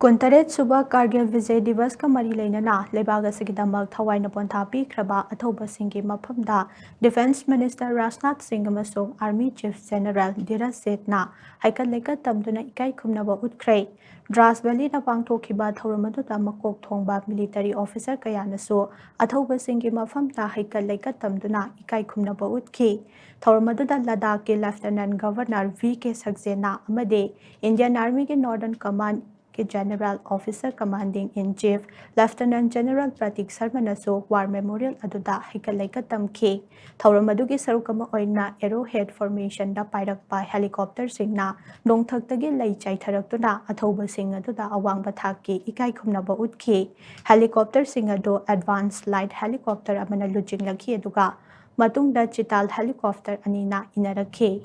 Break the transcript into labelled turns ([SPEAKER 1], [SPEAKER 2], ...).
[SPEAKER 1] कुंतरेत सुबह कारगिल विजय दिवस का मरी लेना लेबाग असिगिदमक थवाइना पोंथा पीख्रबा अथौबसिंगी मफमदा डिफेंस मिनिस्टर राजनाथ सिंह अमसुंग army chief general Dheeraj Sethna हाइकल लेकत तमदुना इकाई खुमनबा उतख्रे द्रास वैलीना पांगथोखिबा थौरमदुदा मकोक थोंबा मिलिटरी ऑफिसर कयानसु अथौबसिंगी मफमदा हाइकल लेकत तमदुना इकाई खुमनबा उतखी थौरमदुदा लद्दाख के लेफ्टिनेंट गवर्नर वी.के. सक्सेना अमदे इंडियन आर्मी के नॉर्दर्न कमांड के general officer commanding in chief lieutenant general Prateek शर्मनसु war memorial अदुदा हिकलैका तमखी थौरम अदुगी सरुकमा ओइना arrow head formation दा पाइरकपा हेलीकॉप्टर सिंगना नोंथक्तगी लै चाइथरक्तुना अथौब सिंग अदुदा अवांग बथाकी इकाई खुमनबा उतखी हेलीकॉप्टर सिंग अदु एडवांस लाइट हेलीकॉप्टर अमना लुचिंग लखी अदुगा मतुंगदा चिताल हेलीकॉप्टर अनीना इनरखी